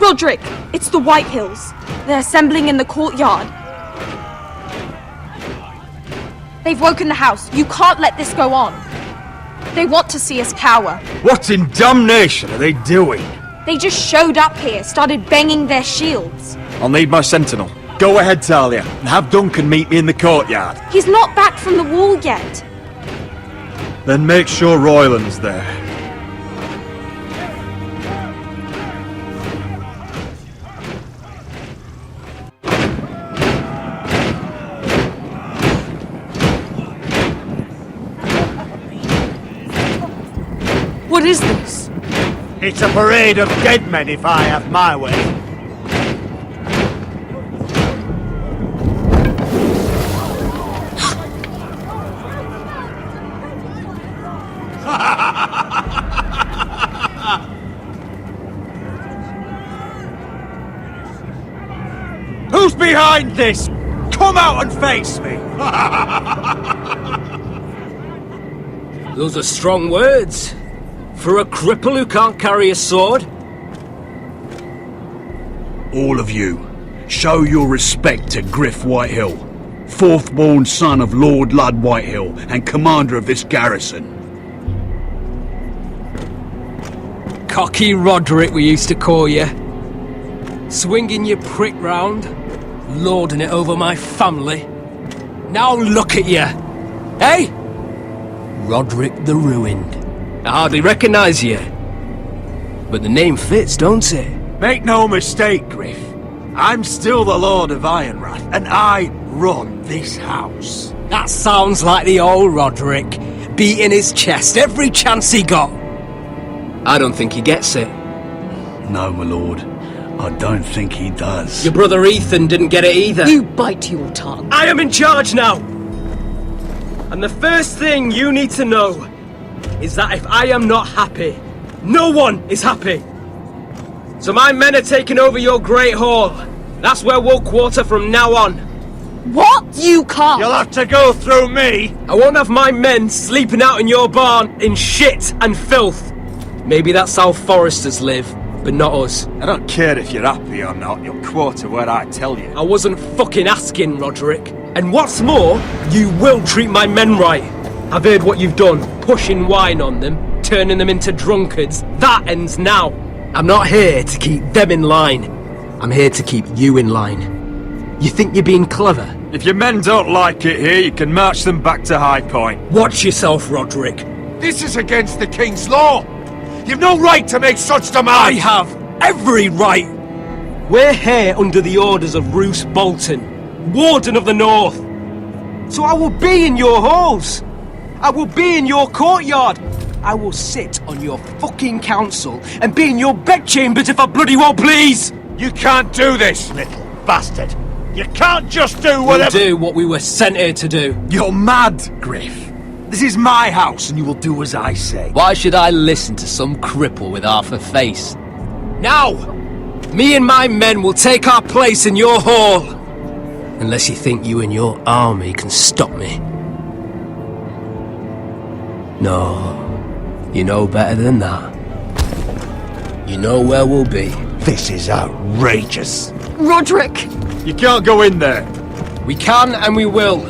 Roderick, it's the Whitehills. They're assembling in the courtyard. They've woken the house. You can't let this go on. They want to see us cower. What in damnation are they doing? They just showed up here, started banging their shields. I'll need my sentinel. Go ahead, Talia, and have Duncan meet me in the courtyard. He's not back from the wall yet. Then make sure Royland's there. What is this? It's a parade of dead men if I have my way. Who's behind this? Come out and face me! Those are strong words. For a cripple who can't carry a sword? All of you, show your respect to Griff Whitehill, fourth-born son of Lord Ludd Whitehill and commander of this garrison. Cocky Roderick, we used to call you. Swinging your prick round, lording it over my family. Now look at you! Hey? Roderick the Ruined. I hardly recognise you. But the name fits, don't it? Make no mistake, Griff. I'm still the Lord of Ironrath, and I run this house. That sounds like the old Roderick, beating his chest every chance he got. I don't think he gets it. No, my lord. I don't think he does. Your brother Ethan didn't get it either. You bite your tongue. I am in charge now! And the first thing you need to know is that if I am not happy, no one is happy. So my men are taking over your Great Hall. That's where we'll quarter from now on. What? You can't! You'll have to go through me! I won't have my men sleeping out in your barn in shit and filth. Maybe that's how foresters live, but not us. I don't care if you're happy or not, you'll quarter where I tell you. I wasn't fucking asking, Roderick. And what's more, you will treat my men right. I've heard what you've done, pushing wine on them, turning them into drunkards. That ends now. I'm not here to keep them in line. I'm here to keep you in line. You think you're being clever? If your men don't like it here, you can march them back to High Point. Watch yourself, Roderick. This is against the King's law! You've no right to make such demands! I have every right! We're here under the orders of Roose Bolton, Warden of the North. So I will be in your halls. I will be in your courtyard. I will sit on your fucking council and be in your bedchambers if I bloody well please! You can't do this, little bastard! You can't just do whatever— We'll do what we were sent here to do. You're mad, Griff. This is my house and you will do as I say. Why should I listen to some cripple with half a face? Now! Me and my men will take our place in your hall. Unless you think you and your army can stop me. No. You know better than that. You know where we'll be. This is outrageous. Roderick! You can't go in there. We can and we will.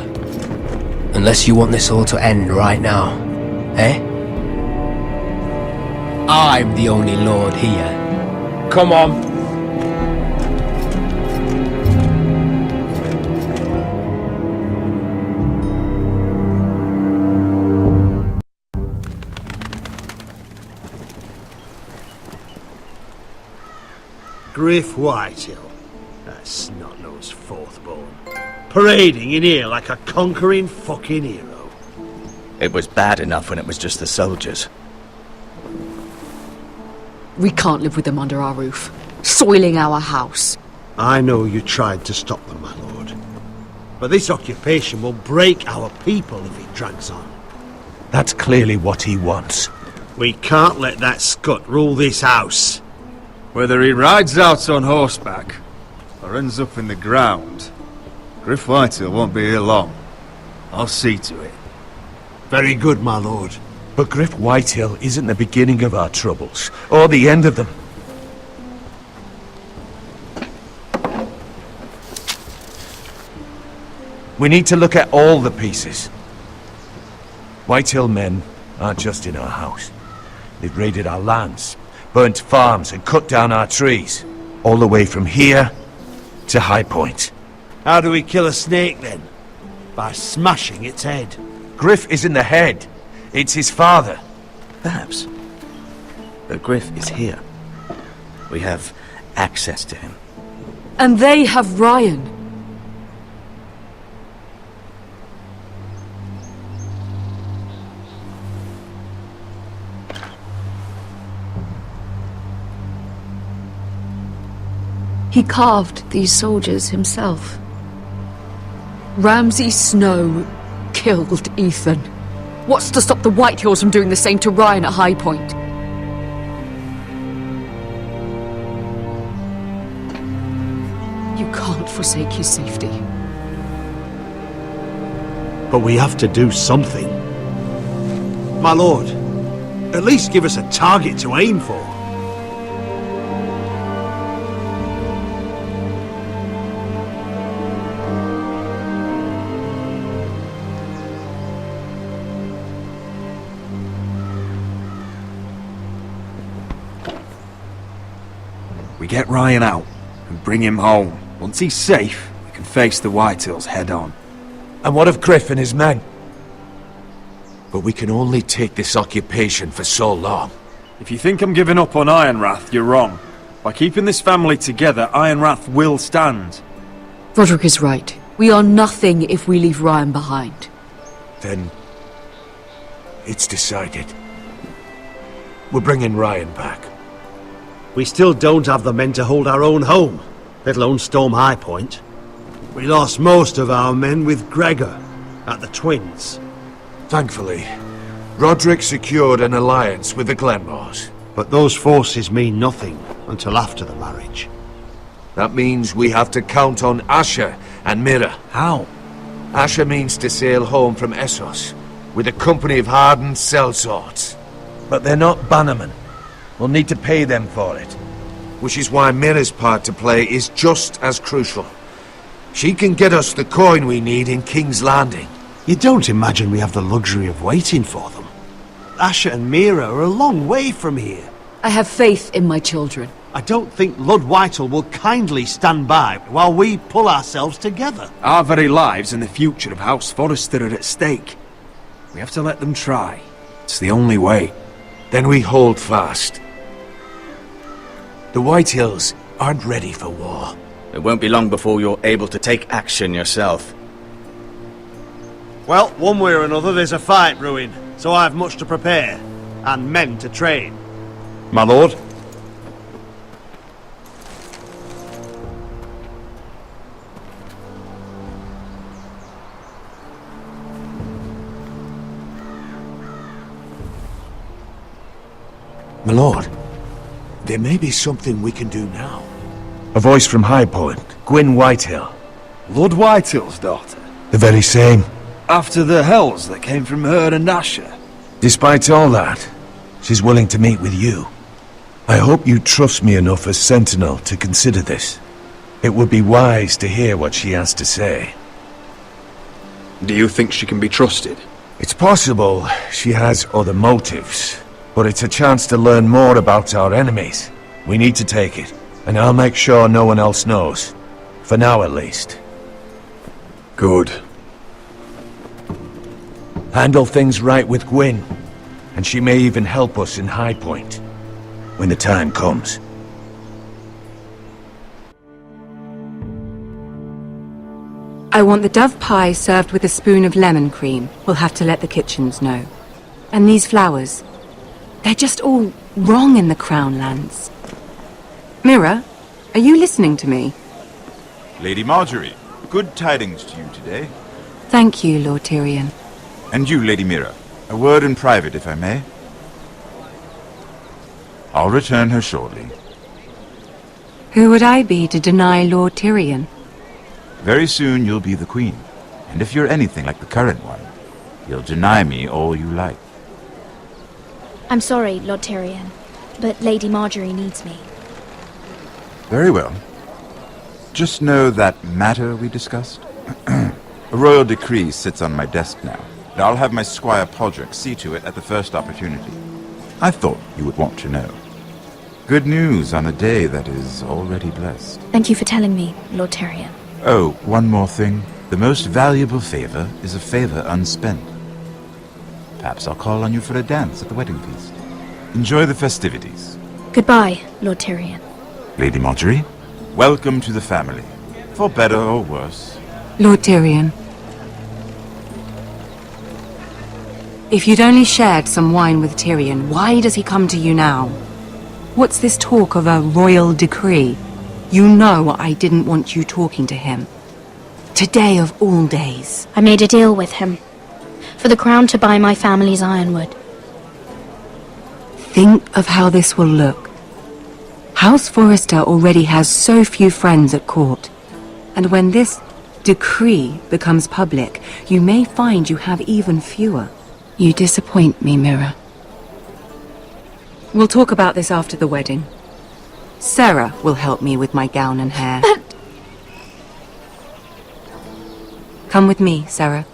Unless you want this all to end right now. Eh? I'm the only lord here. Come on. Griff Whitehill, that snot-nosed fourth-born, parading in here like a conquering fucking hero. It was bad enough when it was just the soldiers. We can't live with them under our roof, soiling our house. I know you tried to stop them, my lord. But this occupation will break our people if it drags on. That's clearly what he wants. We can't let that scut rule this house. Whether he rides out on horseback or ends up in the ground, Griff Whitehill won't be here long. I'll see to it. Very good, my lord. But Griff Whitehill isn't the beginning of our troubles, or the end of them. We need to look at all the pieces. Whitehill men aren't just in our house. They've raided our lands, burnt farms and cut down our trees. All the way from here to High Point. How do we kill a snake then? By smashing its head. Griff isn't the head. It's his father. Perhaps. But Griff is here. We have access to him. And they have Ryan. He carved these soldiers himself. Ramsay Snow killed Ethan. What's to stop the Whitehills from doing the same to Ryan at High Point? You can't forsake his safety. But we have to do something. My lord, at least give us a target to aim for. We get Ryan out and bring him home. Once he's safe, we can face the Whitehills head on. And what of Griff and his men? But we can only take this occupation for so long. If you think I'm giving up on Ironrath, you're wrong. By keeping this family together, Ironrath will stand. Roderick is right. We are nothing if we leave Ryan behind. Then it's decided. We're bringing Ryan back. We still don't have the men to hold our own home, let alone storm High Point. We lost most of our men with Gregor at the Twins. Thankfully, Roderick secured an alliance with the Glenmores. But those forces mean nothing until after the marriage. That means we have to count on Asher and Mira. How? Asher means to sail home from Essos with a company of hardened sellswords. But they're not bannermen. We'll need to pay them for it. Which is why Mira's part to play is just as crucial. She can get us the coin we need in King's Landing. You don't imagine we have the luxury of waiting for them? Asher and Mira are a long way from here. I have faith in my children. I don't think Lord Whitehall will kindly stand by while we pull ourselves together. Our very lives and the future of House Forrester are at stake. We have to let them try. It's the only way. Then we hold fast. The Whitehills aren't ready for war. It won't be long before you're able to take action yourself. Well, one way or another there's a fight brewing, so I have much to prepare, and men to train. My lord? My lord, there may be something we can do now. A voice from High Point, Gwyn Whitehill. Lord Whitehill's daughter? The very same. After the hells that came from her and Asher? Despite all that, she's willing to meet with you. I hope you trust me enough as Sentinel to consider this. It would be wise to hear what she has to say. Do you think she can be trusted? It's possible she has other motives, but it's a chance to learn more about our enemies. We need to take it, and I'll make sure no one else knows. For now, at least. Good. Handle things right with Gwyn, and she may even help us in High Point, when the time comes. I want the dove pie served with a spoon of lemon cream. We'll have to let the kitchens know. And these flowers, they're just all wrong in the Crown lands. Mira, are you listening to me? Lady Marjorie, good tidings to you today. Thank you, Lord Tyrion. And you, Lady Mira, a word in private, if I may. I'll return her shortly. Who would I be to deny Lord Tyrion? Very soon you'll be the queen, and if you're anything like the current one, you'll deny me all you like. I'm sorry, Lord Tyrion, but Lady Marjorie needs me. Very well. Just know that matter we discussed? A royal decree sits on my desk now, and I'll have my squire Podrick see to it at the first opportunity. I thought you would want to know. Good news on a day that is already blessed. Thank you for telling me, Lord Tyrion. Oh, one more thing. The most valuable favor is a favor unspent. Perhaps I'll call on you for a dance at the wedding feast. Enjoy the festivities. Goodbye, Lord Tyrion. Lady Marjorie, welcome to the family. For better or worse. Lord Tyrion. If you'd only shared some wine with Tyrion, why does he come to you now? What's this talk of a royal decree? You know I didn't want you talking to him. Today of all days. I made a deal with him. For the crown to buy my family's ironwood. Think of how this will look. House Forrester already has so few friends at court. And when this decree becomes public, you may find you have even fewer. You disappoint me, Mira. We'll talk about this after the wedding. Sarah will help me with my gown and hair. But... Come with me, Sarah.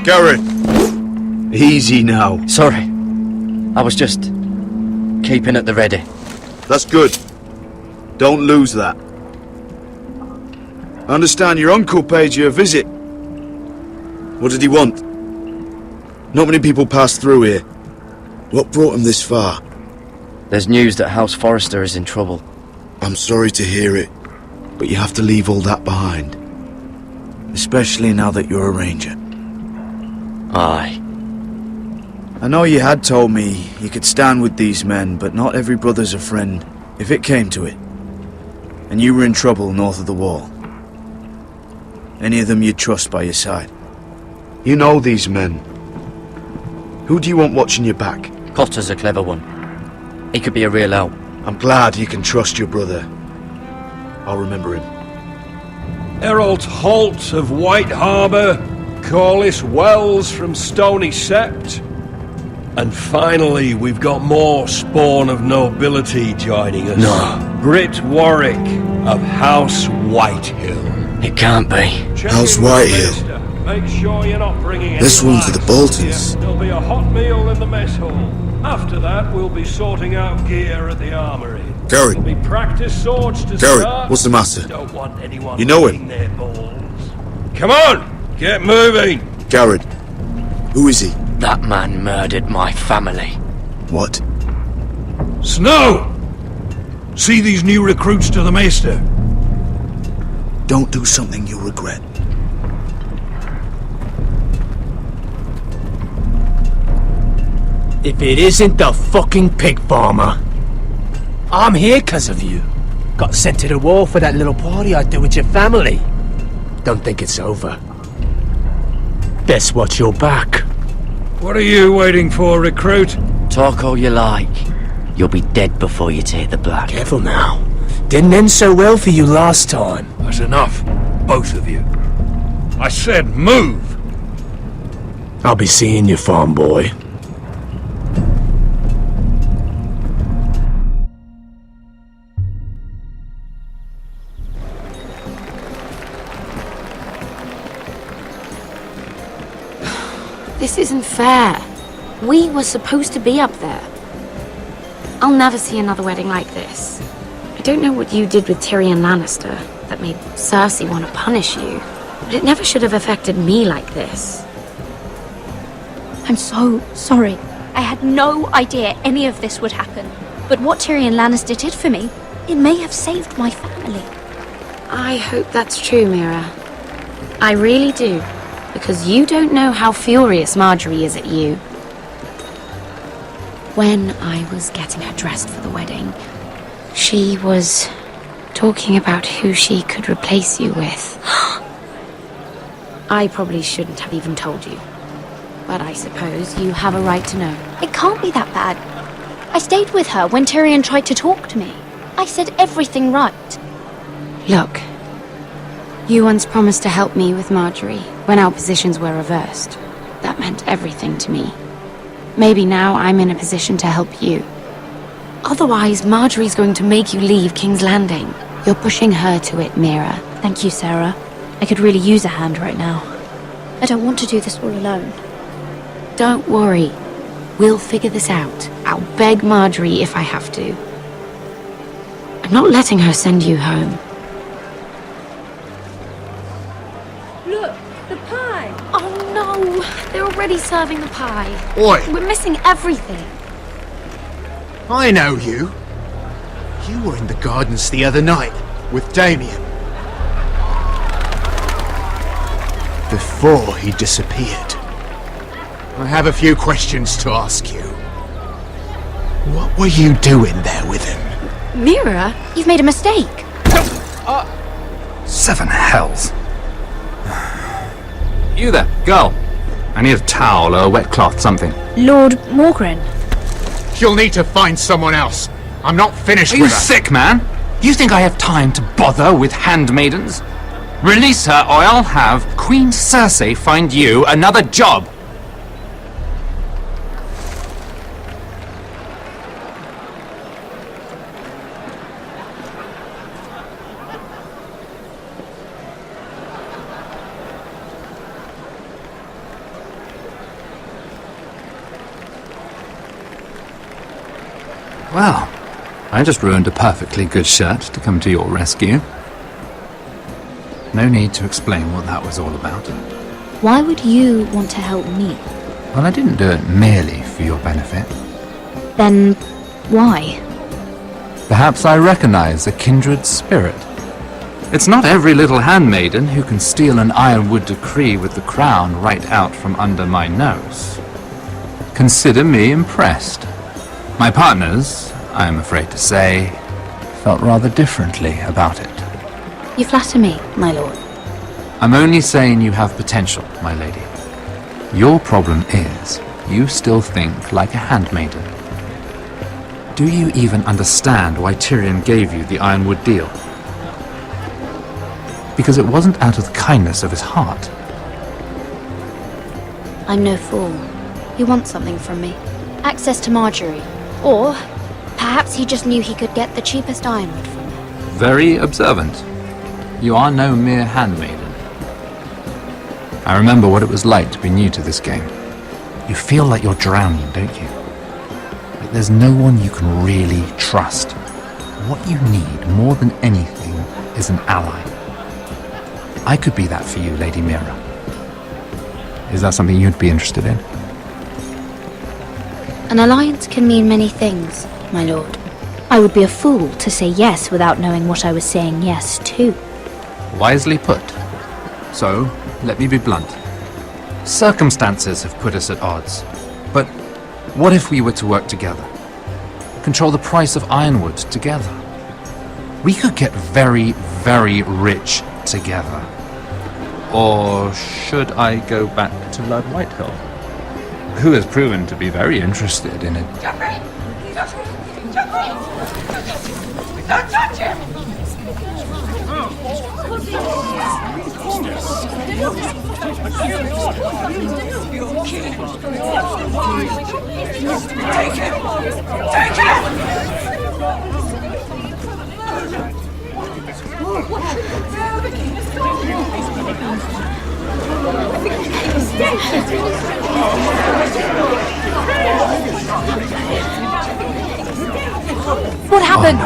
Garrett! Easy now. Sorry. I was just keeping at the ready. That's good. Don't lose that. I understand your uncle paid you a visit. What did he want? Not many people pass through here. What brought him this far? There's news that House Forrester is in trouble. I'm sorry to hear it, but you have to leave all that behind. Especially now that you're a ranger. Aye. I know you had told me you could stand with these men, but not every brother's a friend, if it came to it. And you were in trouble north of the wall. Any of them you'd trust by your side. You know these men. Who do you want watching your back? Cotter's a clever one. He could be a real help. I'm glad you can trust your brother. I'll remember him. Errol Holt of White Harbour, Corliss Wells from Stony Sept, and finally we've got more spawn of nobility joining us. No. Britt Warwick of House Whitehill. It can't be. House Whitehill. Make sure you're not bringing This any one for the lights. Boltons. There'll be a hot meal in the mess hall. After that, we'll be sorting out gear at the armory. Gary. There'll be practice swords to Gary, start. what's the matter? Don't want anyone You know licking him? their balls. Come on, get moving. Garrett. Who is he? That man murdered my family. What? Snow! See these new recruits to the Maester? Don't do something you'll regret. If it isn't the fucking pig farmer. I'm here 'cause of you. Got sent to the wall for that little party I did with your family. Don't think it's over. Best watch your back. What are you waiting for, recruit? Talk all you like. You'll be dead before you take the blood. Careful now. Didn't end so well for you last time. That's enough, both of you. I said move! I'll be seeing you, farm boy. This isn't fair. We were supposed to be up there. I'll never see another wedding like this. I don't know what you did with Tyrion Lannister that made Cersei want to punish you, but it never should have affected me like this. I'm so sorry. I had no idea any of this would happen. But what Tyrion Lannister did for me, it may have saved my family. I hope that's true, Mira. I really do. Because you don't know how furious Marjorie is at you. When I was getting her dressed for the wedding, she was talking about who she could replace you with. I probably shouldn't have even told you. But I suppose you have a right to know. It can't be that bad. I stayed with her when Tyrion tried to talk to me. I said everything right. Look, You once promised to help me with Marjorie when our positions were reversed. That meant everything to me. Maybe now I'm in a position to help you. Otherwise, Marjorie's going to make you leave King's Landing. You're pushing her to it, Mira. Thank you, Sarah. I could really use a hand right now. I don't want to do this all alone. Don't worry. We'll figure this out. I'll beg Marjorie if I have to. I'm not letting her send you home. Look, the pie! Oh no! They're already serving the pie. Oi! We're missing everything. I know you. You were in the gardens the other night with Damien. Before he disappeared. I have a few questions to ask you. What were you doing there with him? Mira? You've made a mistake. Seven hells. You there, girl. I need a towel or a wet cloth, something. Lord Morgren. You'll need to find someone else. I'm not finished Are you with her. sick, man? You think I have time to bother with handmaidens? Release her, or I'll have Queen Cersei find you another job. Well, I just ruined a perfectly good shirt to come to your rescue. No need to explain what that was all about. Why would you want to help me? Well, I didn't do it merely for your benefit. Then why? Perhaps I recognize a kindred spirit. It's not every little handmaiden who can steal an ironwood decree with the crown right out from under my nose. Consider me impressed. My partners, I am afraid to say, felt rather differently about it. You flatter me, my lord. I'm only saying you have potential, my lady. Your problem is, you still think like a handmaiden. Do you even understand why Tyrion gave you the Ironwood deal? Because it wasn't out of the kindness of his heart. I'm no fool. He wants something from me. Access to Marjorie. Or perhaps he just knew he could get the cheapest ironwood from her. Very observant. You are no mere handmaiden. I remember what it was like to be new to this game. You feel like you're drowning, don't you? Like there's no one you can really trust. What you need more than anything is an ally. I could be that for you, Lady Mira. Is that something you'd be interested in? An alliance can mean many things, my lord. I would be a fool to say yes without knowing what I was saying yes to. Wisely put. So, let me be blunt. Circumstances have put us at odds. But what if we were to work together? Control the price of ironwood together? We could get very, very rich together. Or should I go back to Lord Whitehill, who has proven to be very interested in it? Don't touch him! Take him! Take What happened?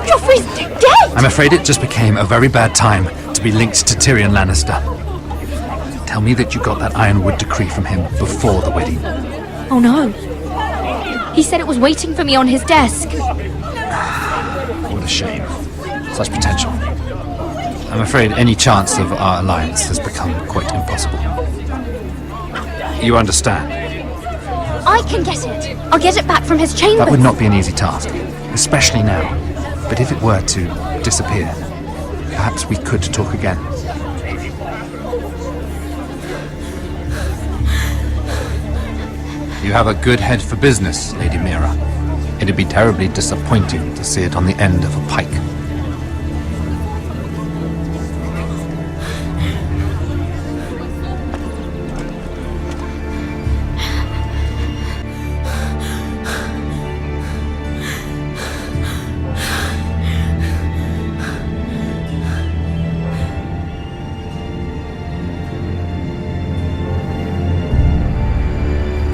Joffrey's dead! I'm afraid it just became a very bad time to be linked to Tyrion Lannister. Tell me that you got that Ironwood decree from him before the wedding. Oh no. He said it was waiting for me on his desk. What a shame. Such potential. I'm afraid any chance of our alliance has become quite impossible. You understand? I can get it. I'll get it back from his chambers. That would not be an easy task, especially now. But if it were to disappear, perhaps we could talk again. You have a good head for business, Lady Mira. It'd be terribly disappointing to see it on the end of a pike.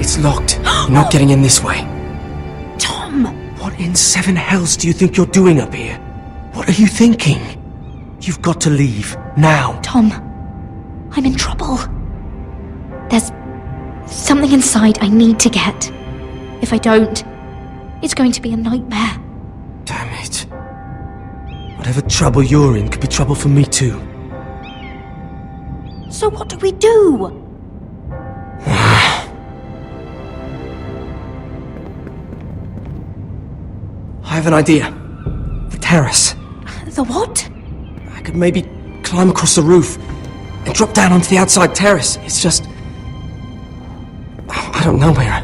It's locked. You're not getting in this way. Tom! What in seven hells do you think you're doing up here? What are you thinking? You've got to leave, now. Tom, I'm in trouble. There's something inside I need to get. If I don't, it's going to be a nightmare. Damn it. Whatever trouble you're in could be trouble for me too. So what do we do? I have an idea. The terrace. The what? I could maybe climb across the roof and drop down onto the outside terrace. It's just... I don't know, Mira.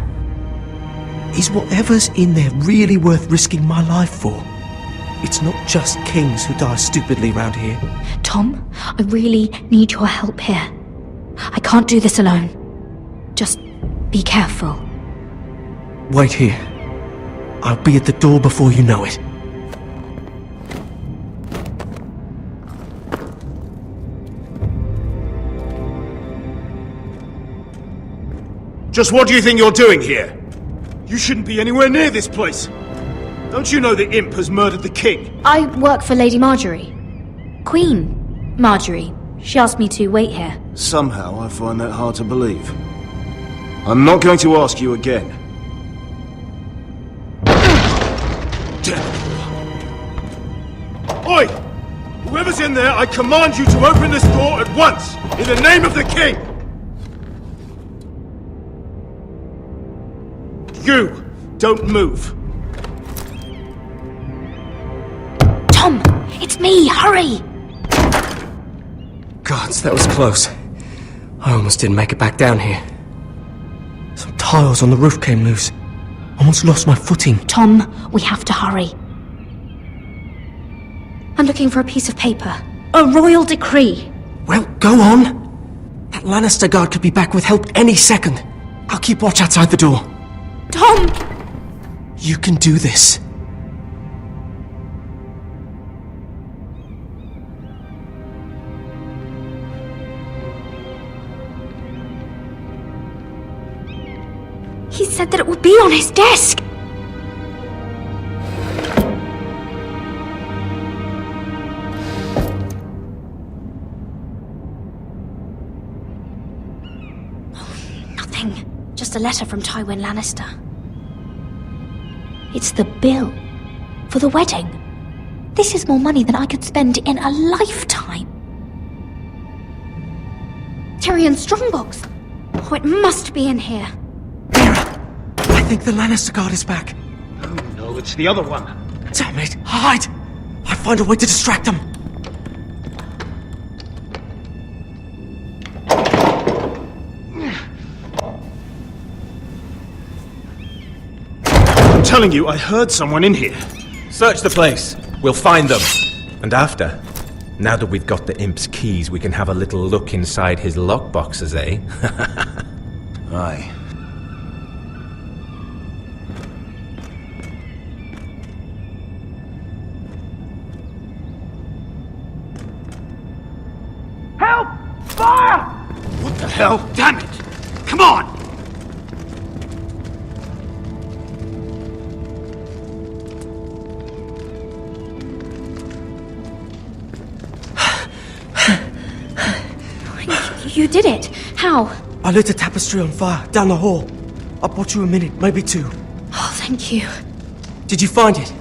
Is whatever's in there really worth risking my life for? It's not just kings who die stupidly round here. Tom, I really need your help here. I can't do this alone. Just be careful. Wait here. I'll be at the door before you know it. Just what do you think you're doing here? You shouldn't be anywhere near this place. Don't you know the imp has murdered the king? I work for Lady Marjorie. Queen Marjorie. She asked me to wait here. Somehow I find that hard to believe. I'm not going to ask you again. Oi! Whoever's in there, I command you to open this door at once! In the name of the king! You! Don't move! Tom! It's me! Hurry! Gods, that was close. I almost didn't make it back down here. Some tiles on the roof came loose. Almost lost my footing. Tom, we have to hurry. I'm looking for a piece of paper. A royal decree. Well, go on. That Lannister guard could be back with help any second. I'll keep watch outside the door. Tom! You can do this. He said that it would be on his desk. Nothing. Just a letter from Tywin Lannister. It's the bill for the wedding. This is more money than I could spend in a lifetime. Tyrion's strongbox. Oh, it must be in here. I think the Lannister guard is back. Oh no, it's the other one. Damn it! Hide! I'll find a way to distract them. I'm telling you, I heard someone in here. Search the place. We'll find them. And after, now that we've got the imp's keys, we can have a little look inside his lockboxes, eh? Aye. Help! Fire! What the hell? Damn it! Come on! You did it. How? I lit a tapestry on fire down the hall. I bought you a minute, maybe two. Oh, thank you. Did you find it?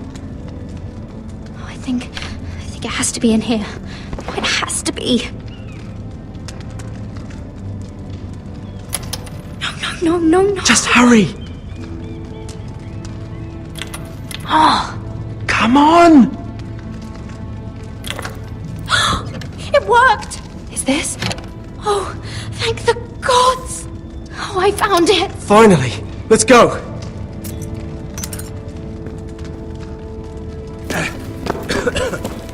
Oh, I think it has to be in here. Oh, it has to be. No. Just hurry! Oh. Come on! It worked! Is this? Oh, thank the gods! Oh, I found it! Finally! Let's go!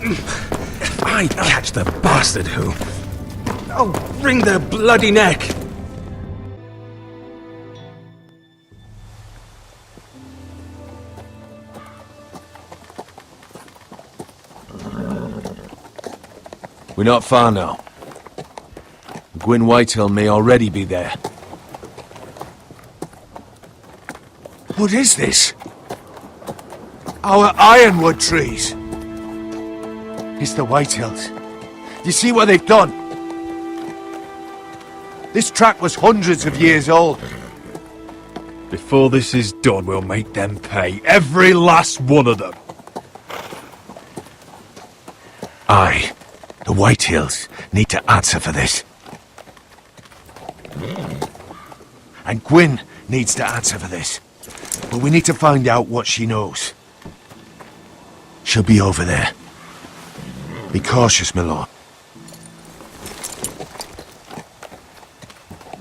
If I catch the bastard who... I'll wring their bloody neck! We're not far now. Gwyn Whitehill may already be there. What is this? Our ironwood trees. It's the Whitehills. You see what they've done? This track was hundreds of years old. Before this is done, we'll make them pay. Every last one of them. Aye. The Whitehills need to answer for this. And Gwyn needs to answer for this. But we need to find out what she knows. She'll be over there. Be cautious, my lord.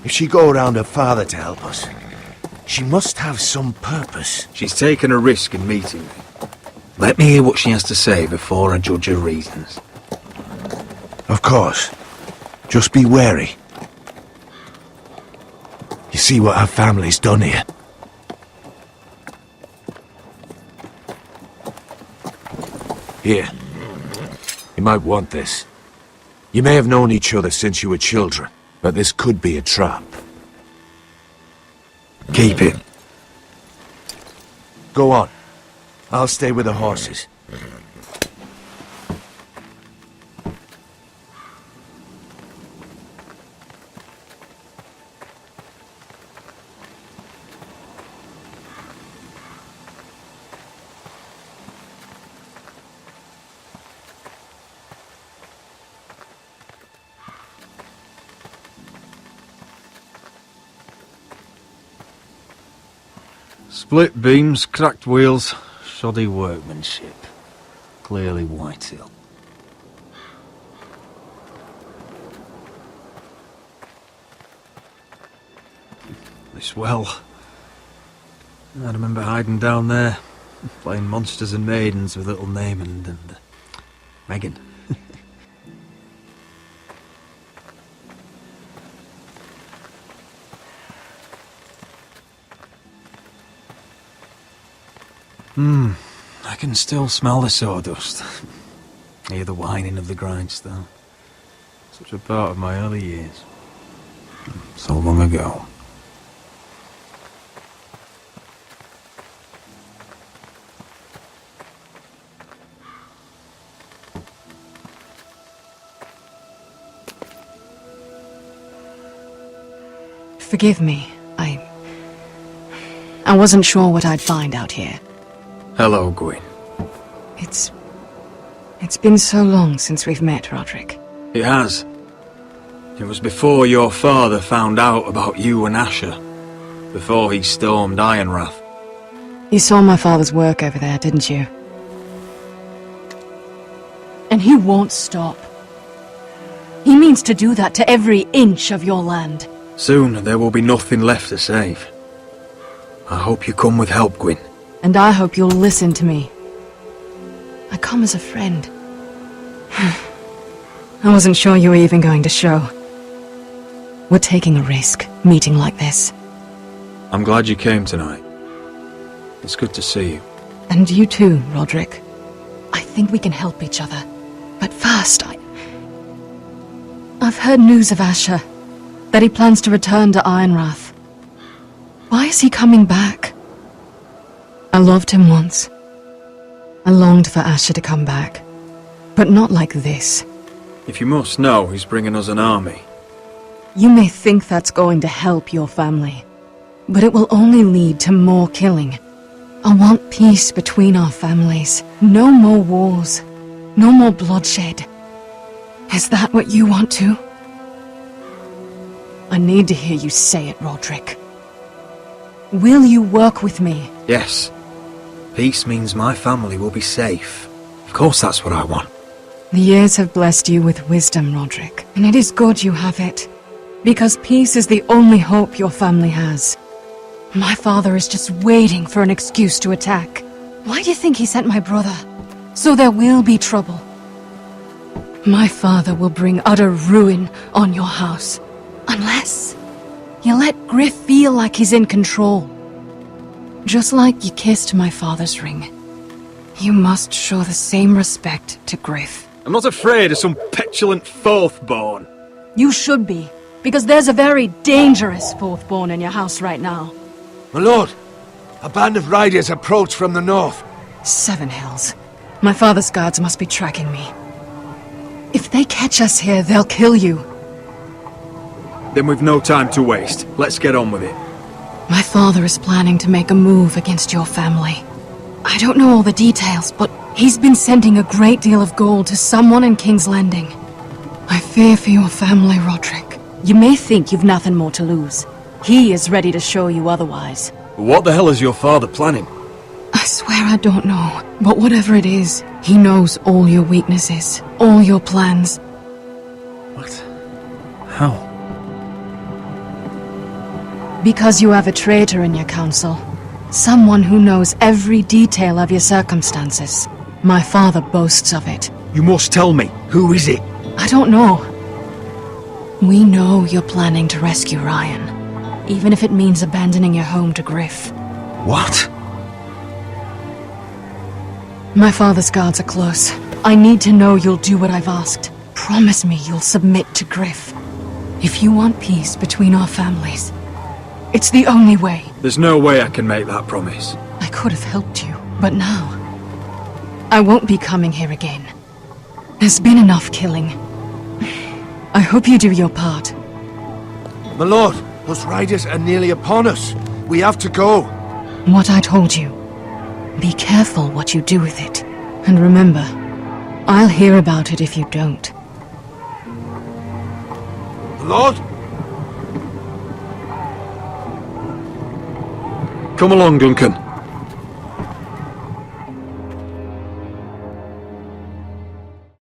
If she go around her father to help us, she must have some purpose. She's taken a risk in meeting me. Let me hear what she has to say before I judge her reasons. Of course. Just be wary. You see what our family's done here? Here. You might want this. You may have known each other since you were children, but this could be a trap. Keep it. Go on. I'll stay with the horses. Split beams, cracked wheels, shoddy workmanship. Clearly Whitehill. This well. I remember hiding down there, playing monsters and maidens with little Naaman and Megan. I can still smell the sawdust. Hear the whining of the grindstone. Such a part of my early years. So long ago. Forgive me. I wasn't sure what I'd find out here. Hello, Gwyn. It's been so long since we've met, Roderick. It has. It was before your father found out about you and Asher. Before he stormed Ironrath. You saw my father's work over there, didn't you? And he won't stop. He means to do that to every inch of your land. Soon there will be nothing left to save. I hope you come with help, Gwyn. And I hope you'll listen to me. I come as a friend. I wasn't sure you were even going to show. We're taking a risk, meeting like this. I'm glad you came tonight. It's good to see you. And you too, Roderick. I think we can help each other. But first, I've heard news of Asher. That he plans to return to Ironrath. Why is he coming back? I loved him once. I longed for Asher to come back. But not like this. If you must know, he's bringing us an army. You may think that's going to help your family. But it will only lead to more killing. I want peace between our families. No more wars. No more bloodshed. Is that what you want too? I need to hear you say it, Roderick. Will you work with me? Yes. Peace means my family will be safe. Of course that's what I want. The years have blessed you with wisdom, Roderick. And it is good you have it. Because peace is the only hope your family has. My father is just waiting for an excuse to attack. Why do you think he sent my brother? So there will be trouble. My father will bring utter ruin on your house. Unless you let Griff feel like he's in control. Just like you kissed my father's ring. You must show the same respect to Griff. I'm not afraid of some petulant fourthborn. You should be, because there's a very dangerous fourthborn in your house right now. My lord, A band of riders approach from the north. 7 Hills. My father's guards must be tracking me. If they catch us here, they'll kill you. Then we've no time to waste. Let's get on with it. My father is planning to make a move against your family. I don't know all the details, but he's been sending a great deal of gold to someone in King's Landing. I fear for your family, Roderick. You may think you've nothing more to lose. He is ready to show you otherwise. What the hell is your father planning? I swear I don't know, but whatever it is, he knows all your weaknesses, all your plans. What? How? Because you have a traitor in your council. Someone who knows every detail of your circumstances. My father boasts of it. You must tell me. Who is it? I don't know. We know you're planning to rescue Ryan, even if it means abandoning your home to Griff. What? My father's guards are close. I need to know you'll do what I've asked. Promise me you'll submit to Griff. If you want peace between our families, it's the only way. There's no way I can make that promise. I could have helped you, but now, I won't be coming here again. There's been enough killing. I hope you do your part. My lord, those riders are nearly upon us. We have to go. What I told you. Be careful what you do with it. And remember, I'll hear about it if you don't. My lord? Come along, Duncan.